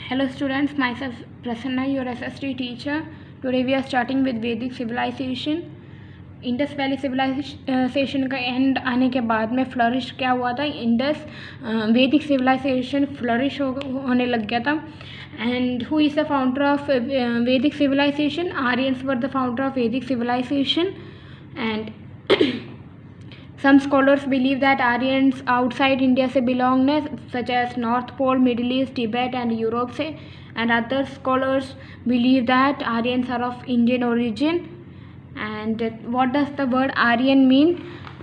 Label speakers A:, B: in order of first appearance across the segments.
A: Hello students, myself Prasanna, your SST teacher. Today we are starting with Vedic civilization. Indus valley civilization का end आने के बाद में flourish क्या हुआ था, इंडस वैदिक सिविलाइजेशन फ्लरिश होने लग गया था. And who is the founder of Vedic civilization? Aryans were the founder of Vedic civilization. And some scholars believe that Aryans outside India से belongness such as North Pole, Middle East, Tibet and Europe से, and other scholars believe that Aryans are of Indian origin. And what does the word Aryan mean?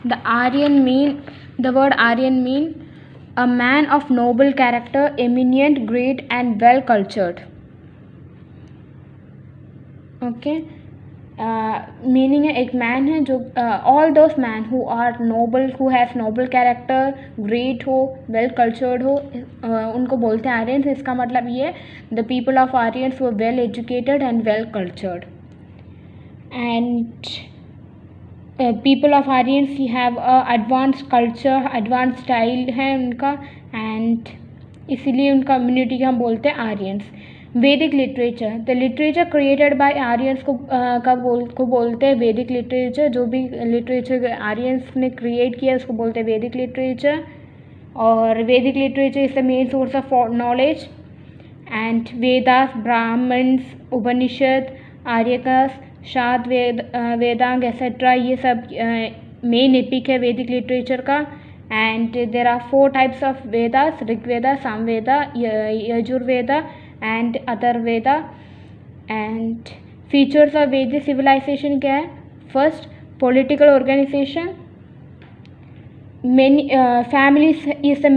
A: The word Aryan mean a man of noble character, eminent, great and well cultured. Okay. Meaning है एक man है जो all those man who are noble, who has noble character, great हो, well cultured हो, उनको बोलते हैं आर्यंस. इसका मतलब ये द पीपल ऑफ आर्यंस वो well educated and well cultured. And people of Aryans have advance culture, advance style है उनका, एंड इसीलिए उन कम्युनिटी को हम बोलते हैं आर्यंस. वैदिक literature, the literature created by Aryans को बोलते हैं वैदिक लिटरेचर. जो भी लिटरेचर आर्यंस ने क्रिएट किया उसको बोलते हैं वैदिक लिटरेचर. और Vedic literature is the main source of knowledge. And Vedas, Brahmanas, Upanishad, Aranyakas, शाद, वेदांग एसेट्रा, ये सब मेन एपिक है वैदिक लिटरेचर का. And there are 4 types of Vedas: Rigveda, Samaveda, Yajurveda and other Veda. And features of Vedic civilization क्या है? First, political organization. Many families is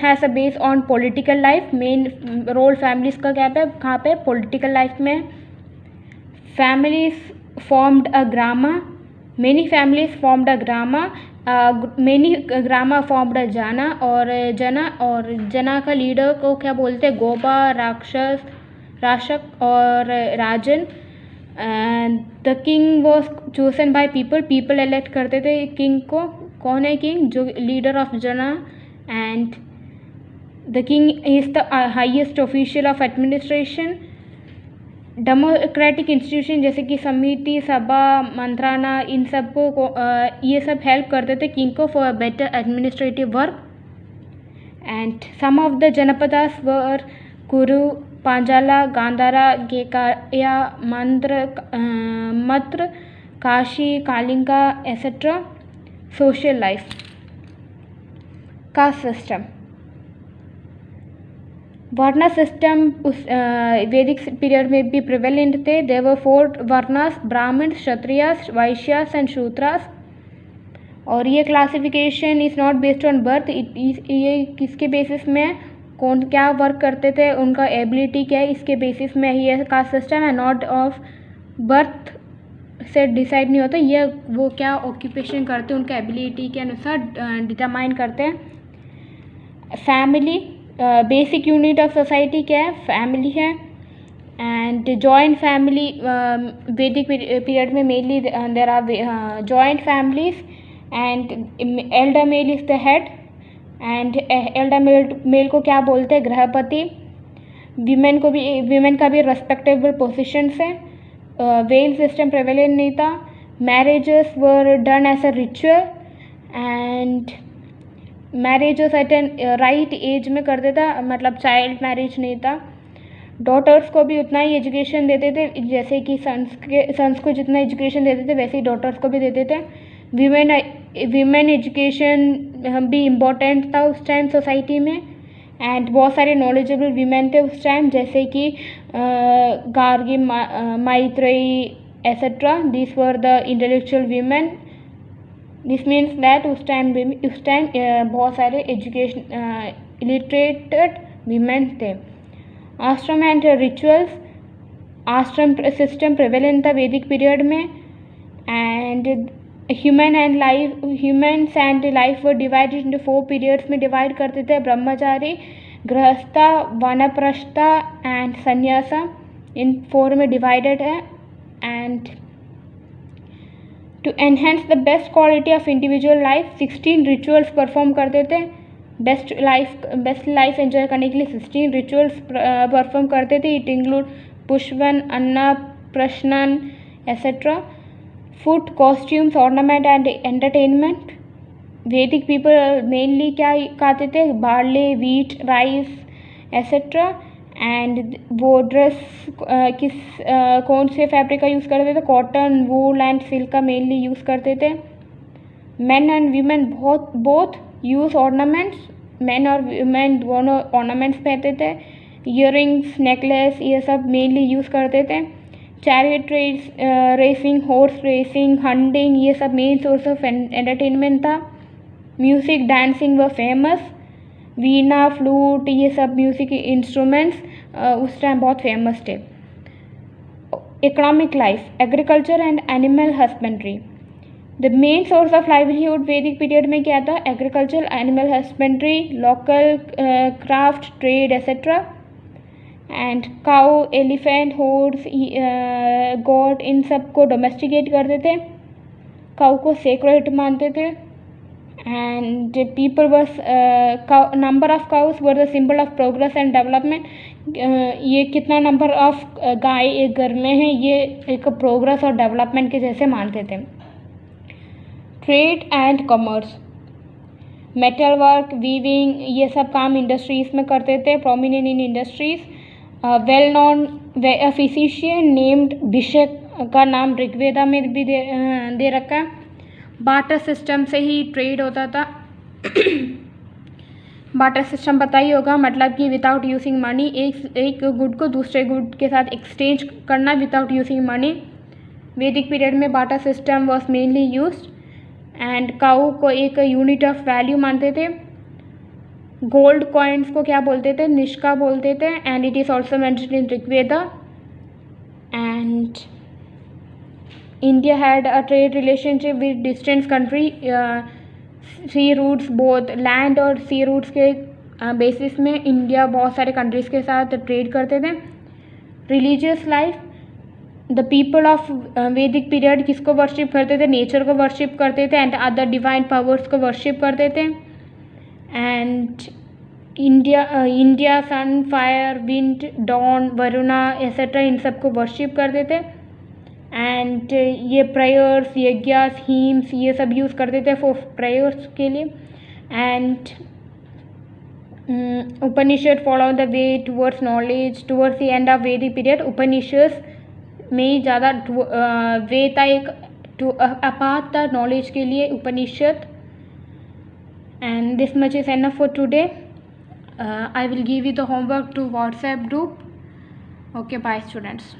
A: has a base on political life. Main role families का क्या है? कहाँ पे? Political life में. Families formed a grama. Many families formed a grama. Many grama formed jana, और जना का लीडर को क्या बोलते हैं? गोपा, राक्षक और राजन. The king was chosen by people elect करते थे किंग को. कौन है किंग? जो leader of jana. And the king is the highest official of administration. Democratic institution जैसे कि समिति, सभा, मंत्राना, इन सब को ये सब हेल्प करते थे किंग को for better administrative work. And some of the janapadas were Kuru, Panchala, Gandhara, Kekaya, Madra, Kashi, Kalinga etcetera. Social life, caste system. Varna system उस वैदिक पीरियड में भी प्रिवेलेंट थे. देयर वर 4 वर्नास: ब्राह्मण, क्षत्रियास, वैश्यास एंड शूद्रास. और ये classification is not based on birth. ये किसके बेसिस में, कौन क्या वर्क करते थे, उनका एबिलिटी क्या है, इसके बेसिस में ये कास्ट सिस्टम है. नॉट ऑफ बर्थ से डिसाइड नहीं होता. ये वो क्या ऑक्यूपेशन करते हैं उनका एबिलिटी के अनुसार डिटरमाइन करते हैं. Family, basic unit of society क्या है? फैमिली है. And joint family Vedic period में mainly there are joint families. And elder male is the head. And elder male को क्या बोलते हैं? गृहपति. विमेन का भी रेस्पेक्टेबल पोजिशंस है. वेल सिस्टम प्रेवेलेंट नहीं था. Marriages were done as a ritual. And marriages at an right age में करते था, मतलब चाइल्ड मैरिज नहीं था. डॉटर्स को भी उतना ही एजुकेशन देते थे, जैसे कि सन्स को जितना एजुकेशन देते थे वैसे ही डॉटर्स को भी देते थे. वीमेन एजुकेशन भी इम्पोर्टेंट था उस टाइम सोसाइटी में. एंड बहुत सारे नॉलेजेबल वीमेन थे उस टाइम, जैसे कि Gargi, Maitreyi etcetera. This were the intellectual women. This means that उस टाइम बहुत सारे एजुकेशन इलिटरेटेड वीमेन थे. आश्रम एंड रिचुअल्स, आश्रम सिस्टम प्रेवेलेंट था वैदिक पीरियड में. And humans and life were divided into 4 periods में डिवाइड करते थे. ब्रह्मचारी, गृहस्था, वानप्रस्था एंड संन्यासा, इन 4 में डिवाइडेड है. And to enhance the best quality of individual life 16 rituals perform करते थे. बेस्ट लाइफ एंजॉय करने के लिए 16 रिचुअल्स परफॉर्म करते थे. इट इंक्लूड पुष्पन, अन्ना प्रश्नन etcetera. Food, costumes, ornament and entertainment. Vedic people mainly क्या खाते थे? Barley, wheat, rice etcetera. And वो ड्रेस कौन से फैब्रिक का यूज़ करते थे? कॉटन, वूल एंड सिल्क का मेनली यूज़ करते थे. Men and women both use ornaments. Men और वीमेन दोनों ऑर्नामेंट्स पहनते थे. ईयरिंग्स, नेकलेस, ये सब मेनली यूज़ करते थे. Chariot racing, horse racing, hunting, ये सब मेन सोर्स ऑफ एंटरटेनमेंट था. म्यूज़िक, डांसिंग व फेमस. वीणा, फ्लूट, ये सब म्यूज़िक इंस्ट्रूमेंट्स उस टाइम बहुत फेमस थे. Economic life, agriculture and animal husbandry. The main source of livelihood Vedic period में क्या था? Agriculture, animal husbandry, local craft, trade etcetera. And cow, elephant, horse, goat, इन सब को डोमेस्टिकेट करते थे. काउ को सेक्रेट मानते थे. And people worth number of cows were the symbol of progress and development. ये कितना नंबर ऑफ गाय एक घर में है, ये एक प्रोग्रेस और डेवलपमेंट के जैसे मानते थे. Trade and commerce, metal work, weaving, ये सब काम इंडस्ट्रीज में करते थे. Prominent in industries. Well known physician named Bhishak का नाम ऋग्वेदा में भी दे रखा है. बाटर सिस्टम से ही ट्रेड होता था. बाटर सिस्टम पता ही होगा, मतलब कि विदाउट यूजिंग मनी एक गुड को दूसरे गुड के साथ एक्सचेंज करना विदाउट यूजिंग मनी. वैदिक पीरियड में barter system was mainly used. And cow को एक यूनिट ऑफ वैल्यू मानते थे. गोल्ड कॉइन्स को क्या बोलते थे? निष्का बोलते थे. And it is also mentioned in Rigveda. And India had a trade relationship with distant country. Sea routes, both land और सी रूट्स के बेसिस में इंडिया बहुत सारे कंट्रीज़ के साथ ट्रेड करते थे. Religious life, the people of Vedic period किसको वर्शिप करते थे? नेचर को वर्शिप करते थे. एंड अदर डिवाइन पावर्स को वर्शिप करते थे. And India sun, fire, wind, dawn, Varuna etcetera, इन सब को वर्शिप करते थे. एंड ये प्रेयर्स, यज्ञास, हीम्स, ये सब यूज़ करते थे फॉर प्रेयर्स के लिए. And Upanishad follow the way towards knowledge. Towards the end of Vedic period उपनिषद में ही ज़्यादा वे था, एक अपाथ था नॉलेज के लिए Upanishad. And this much is enough for today. I will give you the homework to WhatsApp group. Okay, bye students.